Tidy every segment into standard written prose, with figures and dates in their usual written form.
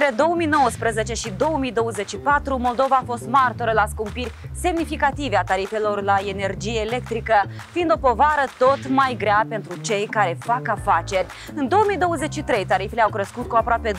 Între 2019 și 2024, Moldova a fost martoră la scumpiri semnificative a tarifelor la energie electrică, fiind o povară tot mai grea pentru cei care fac afaceri. În 2023, tarifele au crescut cu aproape 20%,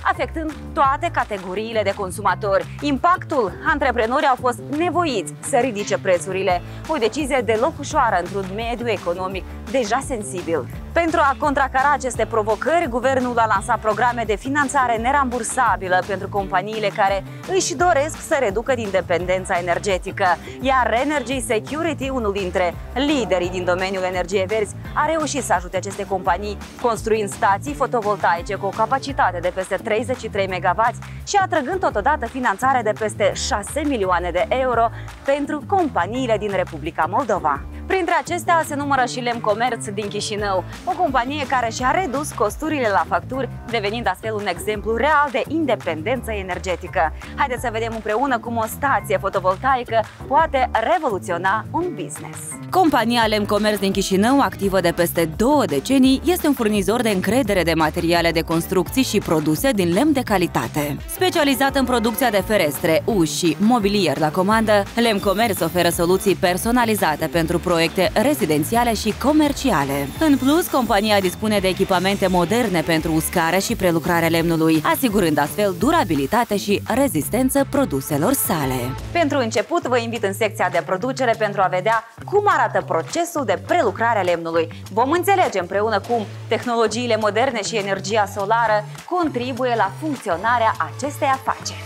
afectând toate categoriile de consumatori. Impactul: antreprenorii au fost nevoiți să ridice prețurile, o decizie deloc ușoară într-un mediu economic deja sensibil. Pentru a contracara aceste provocări, guvernul a lansat programe de finanțare nerambursabilă pentru companiile care își doresc să reducă dependența energetică. Iar Energy Security, unul dintre liderii din domeniul energiei verzi, a reușit să ajute aceste companii construind stații fotovoltaice cu o capacitate de peste 33 MW și atrăgând totodată finanțare de peste 6 milioane de euro pentru companiile din Republica Moldova. Printre acestea se numără și Lemcomerț din Chișinău, o companie care și-a redus costurile la facturi, devenind astfel un exemplu real de independență energetică. Haideți să vedem împreună cum o stație fotovoltaică poate revoluționa un business. Compania Lemcomerț din Chișinău, activă de peste 2 decenii, este un furnizor de încredere de materiale de construcții și produse din lemn de calitate. Specializat în producția de ferestre, uși și mobilier la comandă, Lemcomerț oferă soluții personalizate pentru proiecte rezidențiale și comerciale. În plus, compania dispune de echipamente moderne pentru uscare și prelucrare lemnului, asigurând astfel durabilitate și rezistență produselor sale. Pentru început, vă invit în secția de producere pentru a vedea cum arată procesul de prelucrare a lemnului. Vom înțelege împreună cum tehnologiile moderne și energia solară contribuie la funcționarea acestei afaceri.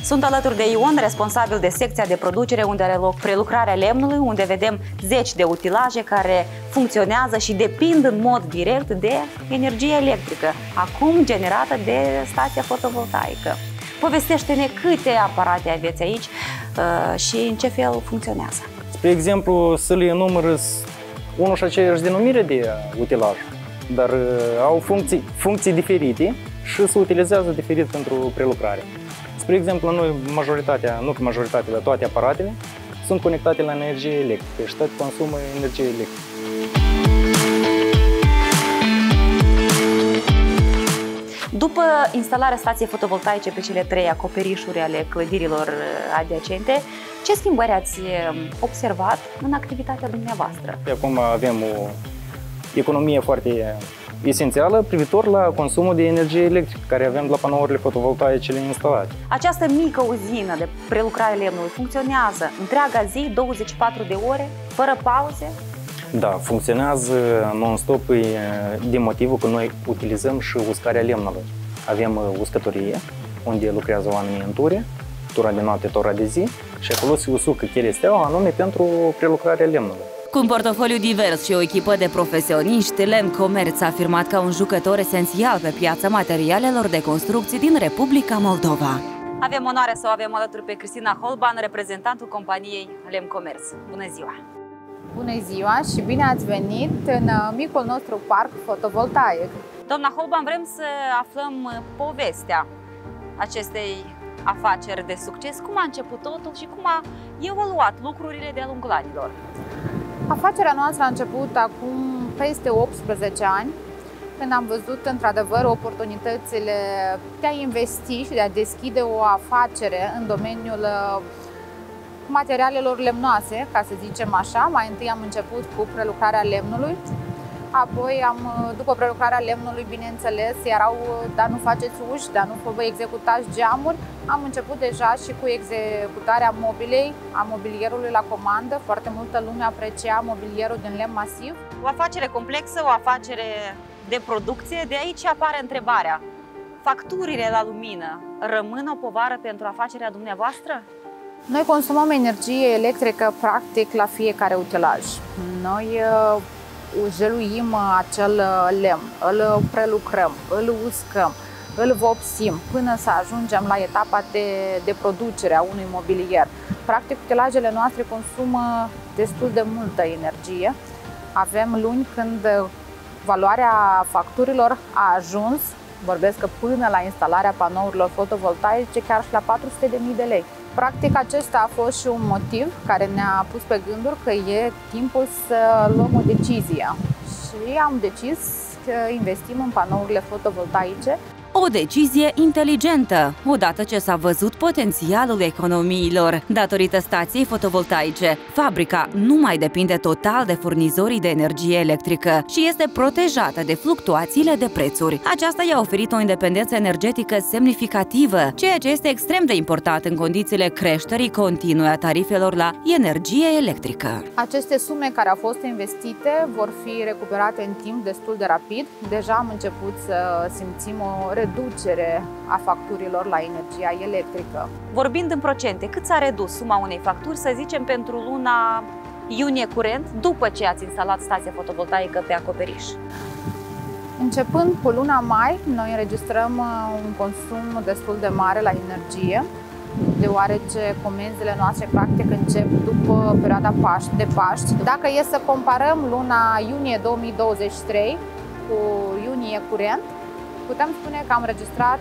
Sunt alături de Ion, responsabil de secția de producere unde are loc prelucrarea lemnului, unde vedem zeci de utilaje care funcționează și depind în mod direct de energie electrică, acum generată de stația fotovoltaică. Povestește-ne câte aparate aveți aici și în ce fel funcționează. Spre exemplu, să le enumăr unul și aceeași denumire de utilaj, dar au funcții diferite și se utilizează diferit pentru prelucrare. Spre exemplu, noi majoritatea, dar toate aparatele sunt conectate la energie electrică și toate consumă energie electrică. După instalarea stației fotovoltaice pe cele 3 acoperișuri ale clădirilor adiacente, ce schimbări ați observat în activitatea dumneavoastră? Acum avem o economie foarte esențială privitor la consumul de energie electrică care avem la panourile fotovoltaice instalate. Această mică uzină de prelucrare lemnului funcționează întreaga zi, 24 de ore, fără pauze? Da, funcționează non-stop din motivul că noi utilizăm și uscarea lemnului. Avem uscătorie, unde lucrează oamenii în ture, tura de noapte, tura de zi, și acolo se usucă cheresteaua anume pentru prelucrarea lemnului. Cu un portofoliu divers și o echipă de profesioniști, Lemcomerț a afirmat ca un jucător esențial pe piața materialelor de construcții din Republica Moldova. Avem onoarea să o avem alături pe Cristina Holban, reprezentantul companiei Lemcomerț. Bună ziua! Bună ziua și bine ați venit în micul nostru parc fotovoltaic. Doamna Holban, vrem să aflăm povestea acestei afaceri de succes. Cum a început totul și cum a evoluat lucrurile de-a lungul anilor? Afacerea noastră a început acum peste 18 ani, când am văzut într-adevăr oportunitățile de a investi și de a deschide o afacere în domeniul materialelor lemnoase, ca să zicem așa. Mai întâi am început cu prelucrarea lemnului, apoi după prelucrarea lemnului, bineînțeles, erau, dar nu faceți uși, dar nu vă executați geamuri. Am început deja și cu executarea mobilei, a mobilierului la comandă. Foarte multă lume aprecia mobilierul din lemn masiv. O afacere complexă, o afacere de producție, de aici apare întrebarea. Facturile la lumină rămân o povară pentru afacerea dumneavoastră? Noi consumăm energie electrică practic la fiecare utilaj. Noi jeluim acel lemn, îl prelucrăm, îl uscăm, îl vopsim până să ajungem la etapa de producere a unui mobilier. Practic, utilajele noastre consumă destul de multă energie. Avem luni când valoarea facturilor a ajuns Vorbesc că până la instalarea panourilor fotovoltaice chiar și la 400.000 de lei. Practic acesta a fost și un motiv care ne-a pus pe gânduri că e timpul să luăm o decizie și am decis să investim în panourile fotovoltaice. O decizie inteligentă, odată ce s-a văzut potențialul economiilor. Datorită stației fotovoltaice, fabrica nu mai depinde total de furnizorii de energie electrică și este protejată de fluctuațiile de prețuri. Aceasta i-a oferit o independență energetică semnificativă, ceea ce este extrem de important în condițiile creșterii continue a tarifelor la energie electrică. Aceste sume care au fost investite vor fi recuperate în timp destul de rapid. Deja am început să simțim o reducere a facturilor la energia electrică. Vorbind în procente, cât s-a redus suma unei facturi, să zicem, pentru luna iunie curent, după ce ați instalat stația fotovoltaică pe acoperiș? Începând cu luna mai, noi înregistrăm un consum destul de mare la energie, deoarece comenzile noastre practic încep după perioada de Paști. Dacă e să comparăm luna iunie 2023 cu iunie curent, putem spune că am înregistrat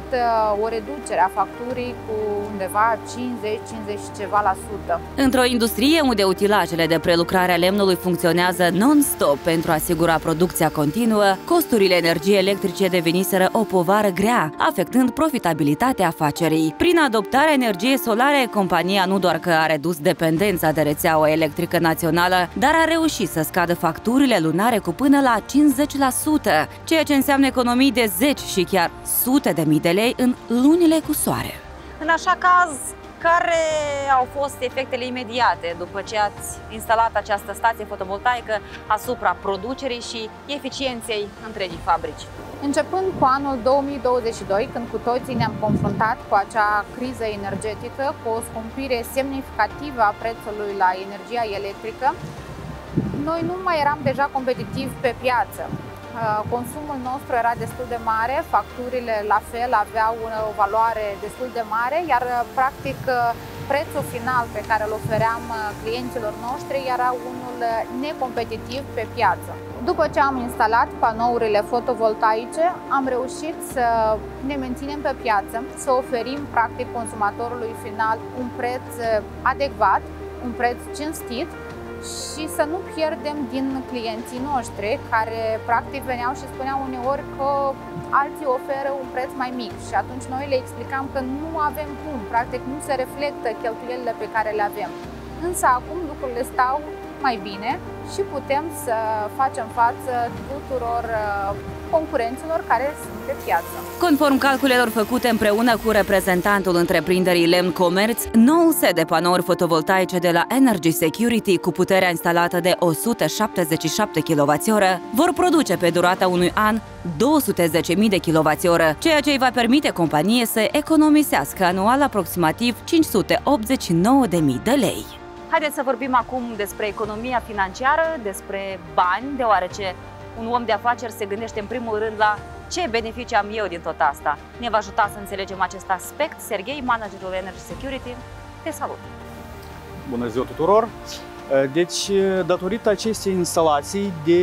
o reducere a facturii cu undeva 50 ceva la sută. Într-o industrie unde utilajele de prelucrare a lemnului funcționează non-stop pentru a asigura producția continuă, costurile energiei electrice deveniseră o povară grea, afectând profitabilitatea afacerii. Prin adoptarea energiei solare, compania nu doar că a redus dependența de rețeaua electrică națională, dar a reușit să scadă facturile lunare cu până la 50%, ceea ce înseamnă economii de zeci și chiar sute de mii de lei în lunile cu soare. În așa caz, care au fost efectele imediate după ce ați instalat această stație fotovoltaică asupra producerii și eficienței întregii fabrici? Începând cu anul 2022, când cu toții ne-am confruntat cu acea criză energetică, cu o scumpire semnificativă a prețului la energia electrică, noi nu mai eram deja competitivi pe piață. Consumul nostru era destul de mare, facturile la fel aveau o valoare destul de mare, iar practic prețul final pe care îl ofeream clienților noștri era unul necompetitiv pe piață. După ce am instalat panourile fotovoltaice, am reușit să ne menținem pe piață, să oferim practic consumatorului final un preț adecvat, un preț cinstit, și să nu pierdem din clienții noștri care practic veneau și spuneau uneori că alții oferă un preț mai mic și atunci noi le explicam că nu avem cum, practic nu se reflectă cheltuielile pe care le avem. Însă acum lucrurile stau mai bine și putem să facem față tuturor concurenților care sunt pe piață. Conform calculelor făcute împreună cu reprezentantul întreprinderii Lemn Comerț, noul set de panouri fotovoltaice de la Energy Security cu puterea instalată de 177 kWh vor produce pe durata unui an 210.000 de kWh, ceea ce îi va permite companiei să economisească anual aproximativ 589.000 de lei. Haideți să vorbim acum despre economia financiară, despre bani, deoarece un om de afaceri se gândește în primul rând la ce beneficii am eu din tot asta. Ne va ajuta să înțelegem acest aspect Serghei, managerul Energy Security. Te salut! Bună ziua tuturor! Deci, datorită acestei instalații de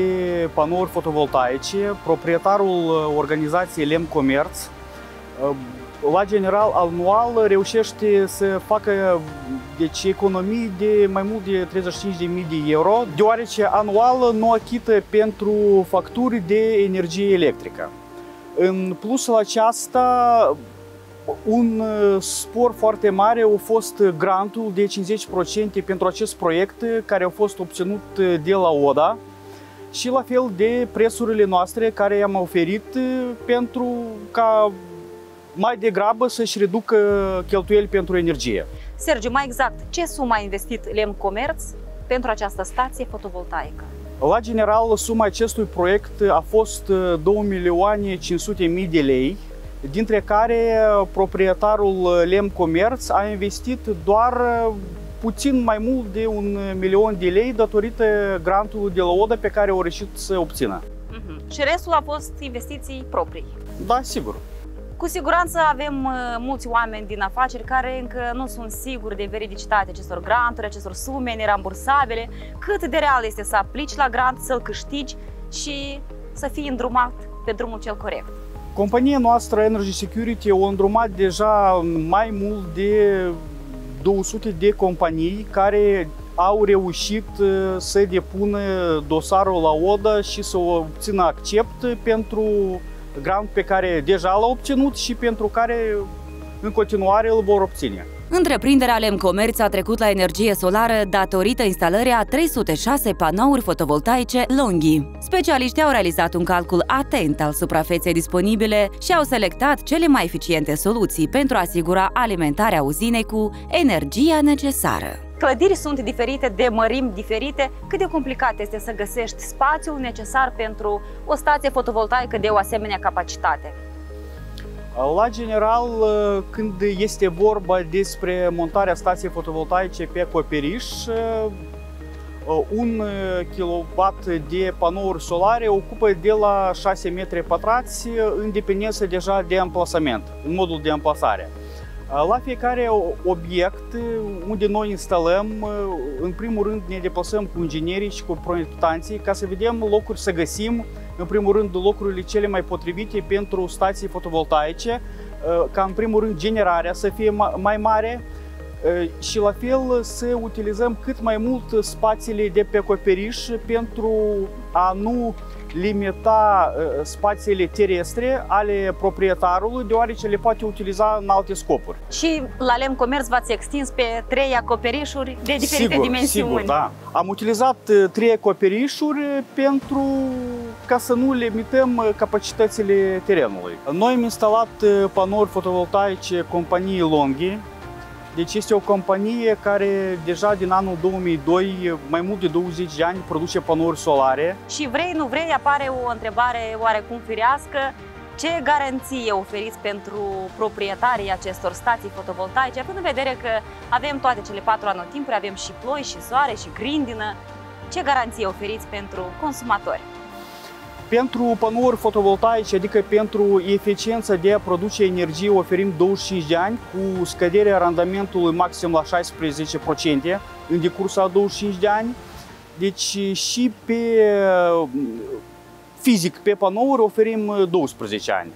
panouri fotovoltaice, proprietarul organizației Lemn Comerț, la general, anual reușește să facă economii de mai mult de 35.000 de euro, deoarece anual nu achită pentru facturi de energie electrică. În plus la aceasta, un spor foarte mare a fost grantul de 50% pentru acest proiect care a fost obținut de la ODA și la fel de prețurile noastre care i-am oferit pentru ca mai degrabă să-și reducă cheltuieli pentru energie. Sergiu, mai exact, ce sumă a investit Lemn Comerț pentru această stație fotovoltaică? La general, suma acestui proiect a fost 2.500.000 de lei, dintre care proprietarul Lemn Comerț a investit doar puțin mai mult de 1.000.000 de lei datorită grantului de la ODA pe care au reușit să obțină. Și restul a fost investiții proprii? Da, sigur. Cu siguranță avem mulți oameni din afaceri care încă nu sunt siguri de veridicitatea acestor granturi, acestor sume nerambursabile. Cât de real este să aplici la grant, să-l câștigi și să fii îndrumat pe drumul cel corect? Compania noastră Energy Security a îndrumat deja mai mult de 200 de companii care au reușit să depună dosarul la ODA și să obțină accept pentru grant pe care deja l-au obținut și pentru care în continuare îl vor obține. Întreprinderea Lemn Comerț a trecut la energie solară datorită instalării a 306 panouri fotovoltaice Longhi. Specialiștii au realizat un calcul atent al suprafeței disponibile și au selectat cele mai eficiente soluții pentru a asigura alimentarea uzinei cu energia necesară. Clădiri sunt diferite, de mărimi diferite. Cât de complicat este să găsești spațiul necesar pentru o stație fotovoltaică de o asemenea capacitate? La general, când este vorba despre montarea stației fotovoltaice pe acoperiș, 1 kW de panouri solare ocupă de la 6 metri pătrați în dependență deja de amplasament, în modul de amplasare. La fiecare obiect unde noi instalăm, în primul rând ne deplasăm cu inginerii și cu proiectanții ca să vedem locuri, să găsim în primul rând locurile cele mai potrivite pentru stații fotovoltaice, ca în primul rând generarea să fie mai mare și la fel să utilizăm cât mai mult spațiile de pe acoperiș pentru a nu limita spațiile terestre ale proprietarului, deoarece le poate utiliza în alte scopuri. Și la Lemn Comerț v-ați extins pe 3 acoperișuri de diferite dimensiuni. Sigur, da. Am utilizat 3 acoperișuri ca să nu limităm capacitățile terenului. Noi am instalat panouri fotovoltaice companiei Longhi. Deci este o companie care deja din anul 2002, mai mult de 20 de ani, produce panouri solare. Și vrei, nu vrei, apare o întrebare oarecum firească. Ce garanție oferiți pentru proprietarii acestor stații fotovoltaice, având în vedere că avem toate cele 4 anotimpuri, avem și ploi, și soare, și grindină? Ce garanție oferiți pentru consumatori? Pentru panouri fotovoltaice, adică pentru eficiența de a produce energie, oferim 25 de ani cu scăderea randamentului maxim la 16% în decursul a 25 de ani. Deci și fizic pe panouri oferim 12 ani.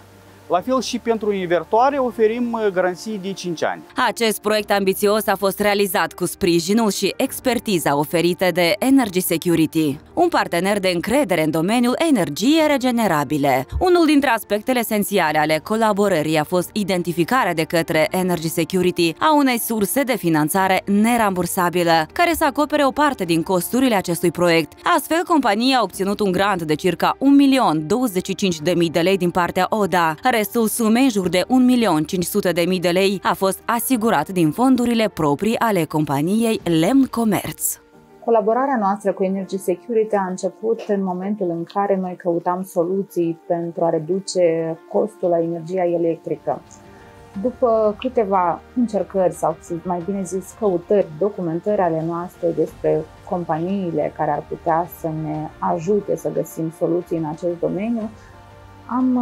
La fel și pentru invertoare oferim garanții de 5 ani. Acest proiect ambițios a fost realizat cu sprijinul și expertiza oferită de Energy Security, un partener de încredere în domeniul energiei regenerabile. Unul dintre aspectele esențiale ale colaborării a fost identificarea de către Energy Security a unei surse de finanțare nerambursabilă, care să acopere o parte din costurile acestui proiect. Astfel, compania a obținut un grant de circa 1.025.000 de lei din partea ODA. Restul sumei, în jur de 1.500.000 de lei, a fost asigurat din fondurile proprii ale companiei Lemn Comerț. Colaborarea noastră cu Energy Security a început în momentul în care noi căutam soluții pentru a reduce costul la energia electrică. După câteva încercări, sau mai bine zis căutări, documentări ale noastre despre companiile care ar putea să ne ajute să găsim soluții în acest domeniu, am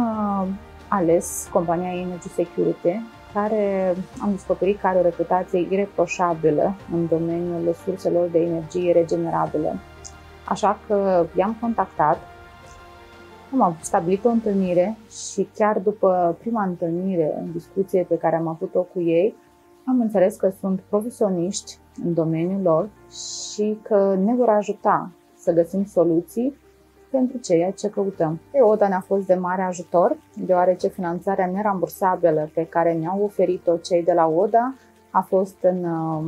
ales compania Energy Security, care am descoperit că are o reputație ireproșabilă în domeniul surselor de energie regenerabilă. Așa că i-am contactat, am stabilit o întâlnire și chiar după prima întâlnire, în discuție pe care am avut-o cu ei, am înțeles că sunt profesioniști în domeniul lor și că ne vor ajuta să găsim soluții pentru ceea ce căutăm. ODA ne-a fost de mare ajutor, deoarece finanțarea nerambursabilă pe care ne-au oferit-o cei de la ODA a fost în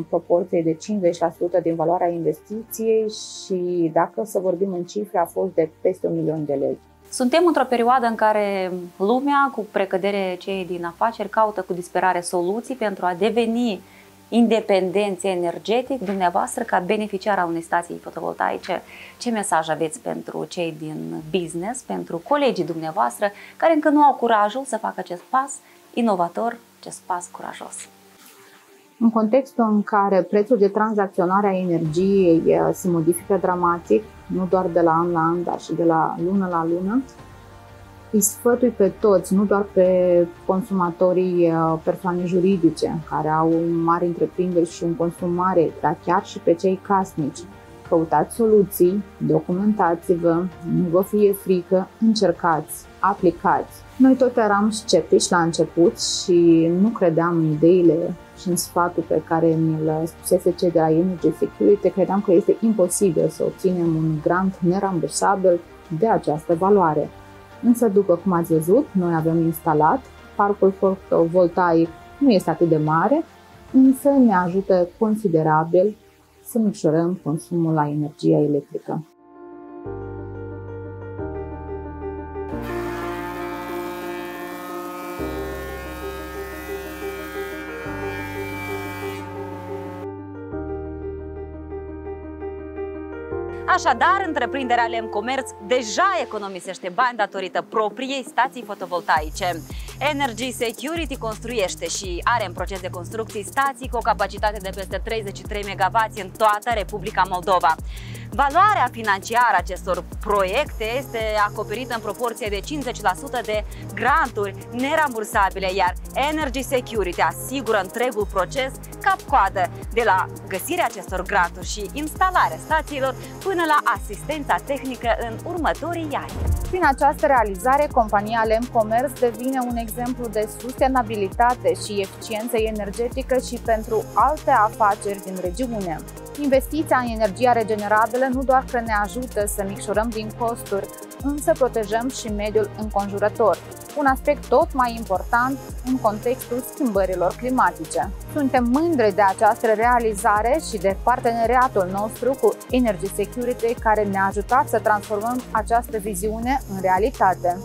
proporție de 50% din valoarea investiției și, dacă să vorbim în cifre, a fost de peste 1.000.000 de lei. Suntem într-o perioadă în care lumea, cu precădere cei din afaceri, caută cu disperare soluții pentru a deveni independenți energetic. Dumneavoastră, ca beneficiar a unei stații fotovoltaice, ce mesaj aveți pentru cei din business, pentru colegii dumneavoastră care încă nu au curajul să facă acest pas inovator, acest pas curajos? În contextul în care prețul de tranzacționare a energiei se modifică dramatic, nu doar de la an la an, dar și de la lună la lună, îi sfătui pe toți, nu doar pe consumatorii persoane juridice care au mari întreprinderi și un consum mare, dar chiar și pe cei casnici, căutați soluții, documentați-vă, nu vă fie frică, încercați, aplicați. Noi tot eram sceptici la început și nu credeam în ideile și în sfatul pe care mi-l spusese cei de la Energy Security. Credeam că este imposibil să obținem un grant nerambursabil de această valoare. Însă, după cum ați văzut, noi avem instalat, parcul fotovoltaic nu este atât de mare, însă ne ajută considerabil să micșorăm consumul la energia electrică. Așadar, întreprinderea Lemn Comerț deja economisește bani datorită propriei stații fotovoltaice. Energy Security construiește și are în proces de construcții stații cu o capacitate de peste 33 MW în toată Republica Moldova. Valoarea financiară a acestor proiecte este acoperită în proporție de 50% de granturi nerambursabile, iar Energy Security asigură întregul proces cap-coadă, de la găsirea acestor granturi și instalarea stațiilor până la asistența tehnică în următorii ani. Prin această realizare, compania Lemn Comerț devine un exemplu de sustenabilitate și eficiență energetică și pentru alte afaceri din regiune. Investiția în energia regenerabilă nu doar că ne ajută să micșorăm din costuri, însă protejăm și mediul înconjurător, un aspect tot mai important în contextul schimbărilor climatice. Suntem mândri de această realizare și de parteneriatul nostru cu Energy Security, care ne-a ajutat să transformăm această viziune în realitate.